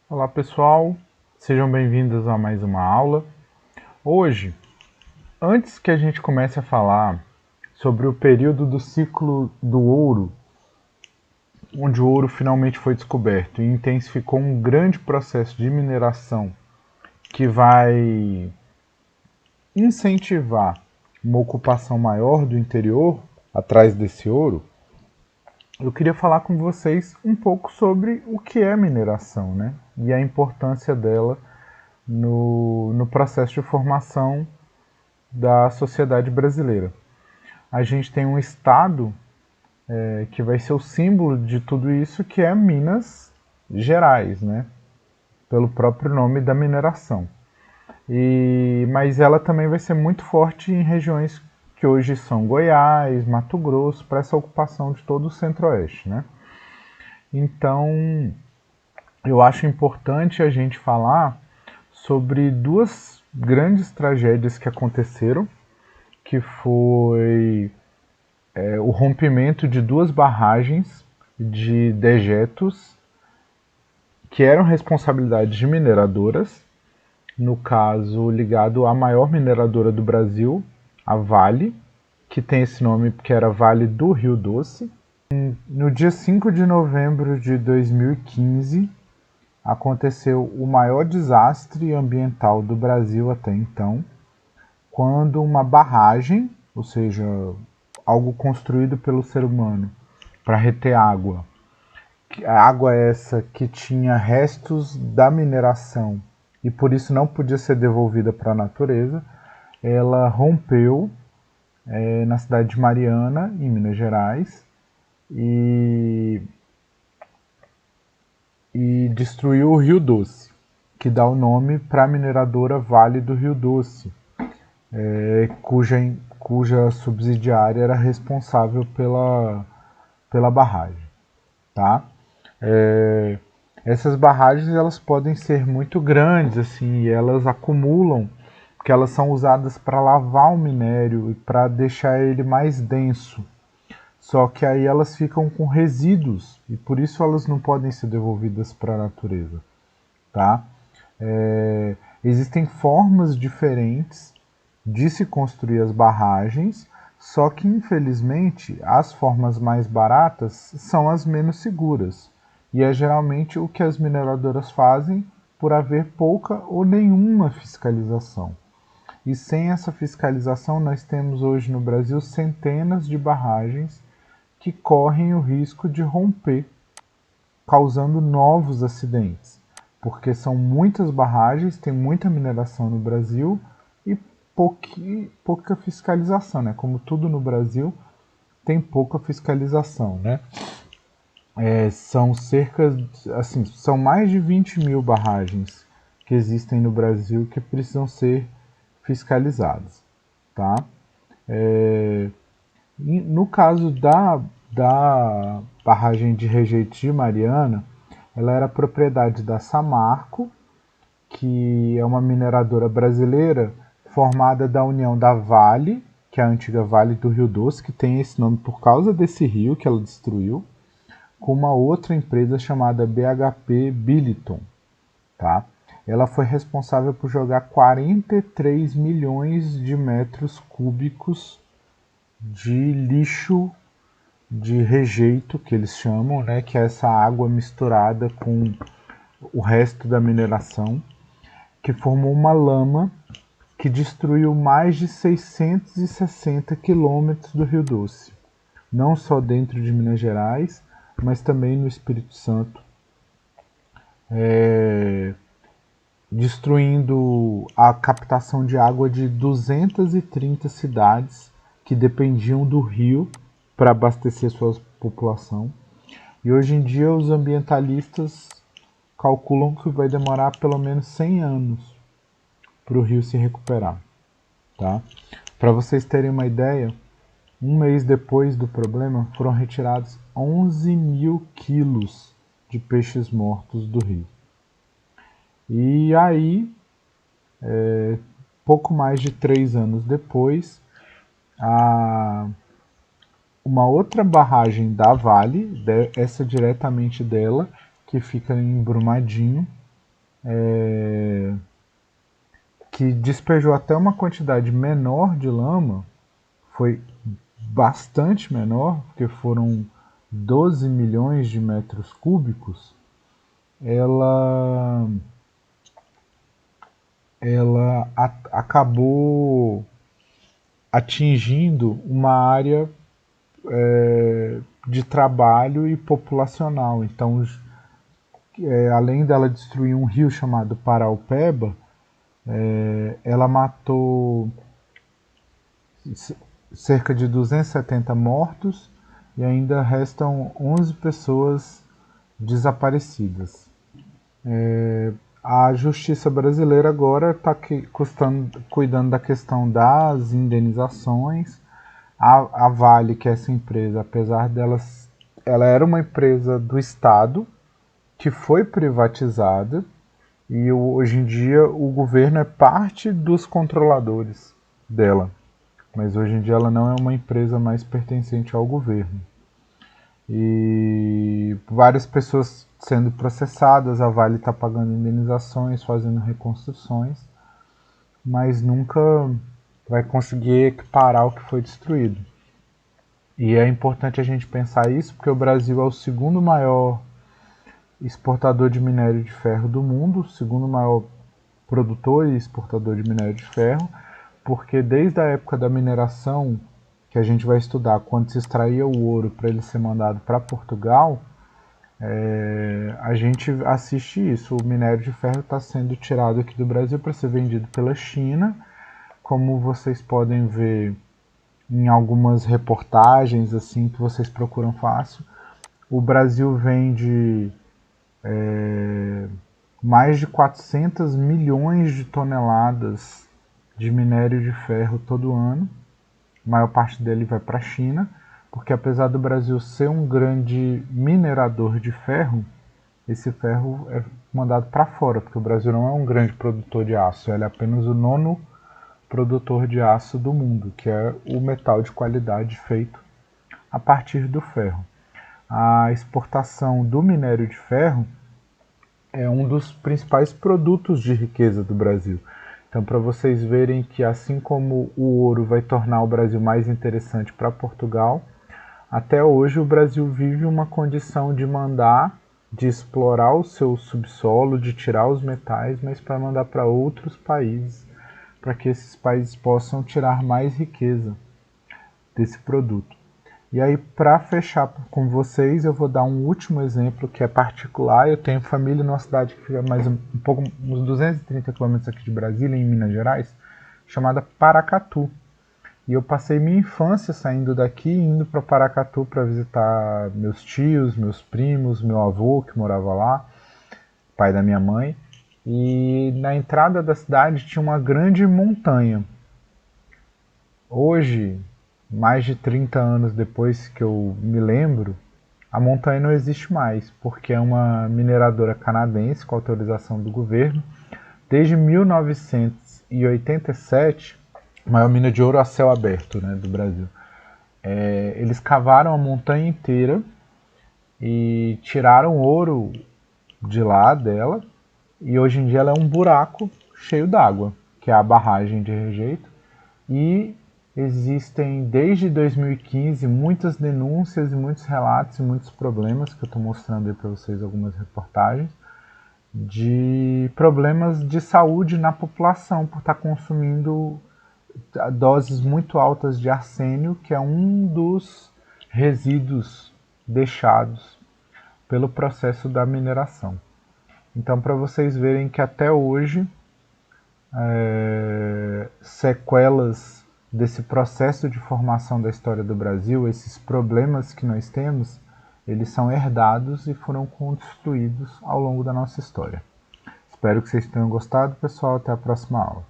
Olá pessoal, sejam bem-vindos a mais uma aula. Hoje, antes que a gente comece a falar sobre o período do ciclo do ouro, onde o ouro finalmente foi descoberto e intensificou um grande processo de mineração que vai incentivar uma ocupação maior do interior atrás desse ouro, eu queria falar com vocês um pouco sobre o que é mineração, né? E a importância dela no processo de formação da sociedade brasileira. A gente tem um estado que vai ser o símbolo de tudo isso, que é Minas Gerais, né? Pelo próprio nome da mineração. Mas ela também vai ser muito forte em regiões que hoje são Goiás, Mato Grosso, para essa ocupação de todo o Centro-Oeste, né? Então, eu acho importante a gente falar sobre duas grandes tragédias que aconteceram, que foi o rompimento de duas barragens de dejetos que eram responsabilidade de mineradoras, no caso ligado à maior mineradora do Brasil, a Vale, que tem esse nome porque era Vale do Rio Doce. No dia 5 de novembro de 2015, aconteceu o maior desastre ambiental do Brasil até então, quando uma barragem, ou seja, algo construído pelo ser humano para reter água, água essa que tinha restos da mineração e por isso não podia ser devolvida para a natureza, ela rompeu na cidade de Mariana, em Minas Gerais, e, e destruiu o Rio Doce, que dá o nome para a mineradora Vale do Rio Doce, cuja subsidiária era responsável pela barragem. Tá? É, essas barragens elas podem ser muito grandes assim, e elas acumulam, porque elas são usadas para lavar o minério e para deixar ele mais denso. Só que aí elas ficam com resíduos e por isso elas não podem ser devolvidas para a natureza. Tá? Existem formas diferentes de se construir as barragens, só que infelizmente as formas mais baratas são as menos seguras. E é geralmente o que as mineradoras fazem por haver pouca ou nenhuma fiscalização. E sem essa fiscalização, nós temos hoje no Brasil centenas de barragens que correm o risco de romper, causando novos acidentes, porque são muitas barragens, tem muita mineração no Brasil e pouca fiscalização, né? Como tudo no Brasil, tem pouca fiscalização, né? São mais de 20 mil barragens que existem no Brasil que precisam ser fiscalizadas, tá? No caso da barragem de rejeito de Mariana, ela era propriedade da Samarco, que é uma mineradora brasileira formada da união da Vale, que é a antiga Vale do Rio Doce, que tem esse nome por causa desse rio que ela destruiu, com uma outra empresa chamada BHP Billiton. Tá? Ela foi responsável por jogar 43 milhões de metros cúbicos de lixo de rejeito, que eles chamam, né, que é essa água misturada com o resto da mineração, que formou uma lama que destruiu mais de 660 quilômetros do Rio Doce, não só dentro de Minas Gerais, mas também no Espírito Santo, destruindo a captação de água de 230 cidades que dependiam do rio para abastecer sua população. E hoje em dia os ambientalistas calculam que vai demorar pelo menos 100 anos para o rio se recuperar. Tá? Para vocês terem uma ideia, um mês depois do problema foram retirados 11 mil quilos de peixes mortos do rio. E aí, pouco mais de 3 anos depois, uma outra barragem da Vale, essa diretamente dela, que fica em Brumadinho, que despejou até uma quantidade menor de lama, foi bastante menor, porque foram 12 milhões de metros cúbicos, ela acabou atingindo uma área de trabalho e populacional. Então, além dela destruir um rio chamado Paraupeba, ela matou cerca de 270 mortos e ainda restam 11 pessoas desaparecidas. A justiça brasileira agora está cuidando da questão das indenizações. A Vale, que é essa empresa, apesar delas, ela era uma empresa do Estado que foi privatizada e hoje em dia o governo é parte dos controladores dela. Mas hoje em dia ela não é uma empresa mais pertencente ao governo. E várias pessoas sendo processadas, a Vale está pagando indenizações, fazendo reconstruções, mas nunca vai conseguir equiparar o que foi destruído. E é importante a gente pensar isso, porque o Brasil é o segundo maior exportador de minério de ferro do mundo, o segundo maior produtor e exportador de minério de ferro, porque desde a época da mineração, que a gente vai estudar, quando se extraía o ouro para ele ser mandado para Portugal, a gente assiste isso. O minério de ferro está sendo tirado aqui do Brasil para ser vendido pela China, como vocês podem ver em algumas reportagens assim que vocês procuram fácil. O Brasil vende mais de 400 milhões de toneladas de minério de ferro todo ano. A maior parte dele vai para a China, porque apesar do Brasil ser um grande minerador de ferro, esse ferro é mandado para fora, porque o Brasil não é um grande produtor de aço, ele é apenas o nono produtor de aço do mundo, que é o metal de qualidade feito a partir do ferro. A exportação do minério de ferro é um dos principais produtos de riqueza do Brasil. Então, para vocês verem que assim como o ouro vai tornar o Brasil mais interessante para Portugal, até hoje o Brasil vive uma condição de mandar, de explorar o seu subsolo, de tirar os metais, mas para mandar para outros países, para que esses países possam tirar mais riqueza desse produto. E aí, para fechar com vocês, eu vou dar um último exemplo que é particular. Eu tenho família numa cidade que fica mais uns 230 quilômetros aqui de Brasília, em Minas Gerais, chamada Paracatu. E eu passei minha infância saindo daqui, indo para Paracatu para visitar meus tios, meus primos, meu avô que morava lá, pai da minha mãe. E na entrada da cidade tinha uma grande montanha. Hoje, mais de 30 anos depois que eu me lembro, a montanha não existe mais, porque é uma mineradora canadense com autorização do governo. Desde 1987, a maior mina de ouro a céu aberto, né, do Brasil. Eles cavaram a montanha inteira e tiraram ouro de lá dela, e hoje em dia ela é um buraco cheio d'água, que é a barragem de rejeito. E existem desde 2015 muitas denúncias e muitos relatos e muitos problemas, que eu estou mostrando aí para vocês algumas reportagens, de problemas de saúde na população por estar consumindo doses muito altas de arsênio, que é um dos resíduos deixados pelo processo da mineração. Então, para vocês verem que até hoje sequelas desse processo de formação da história do Brasil, esses problemas que nós temos, eles são herdados e foram construídos ao longo da nossa história. Espero que vocês tenham gostado, pessoal. Até a próxima aula.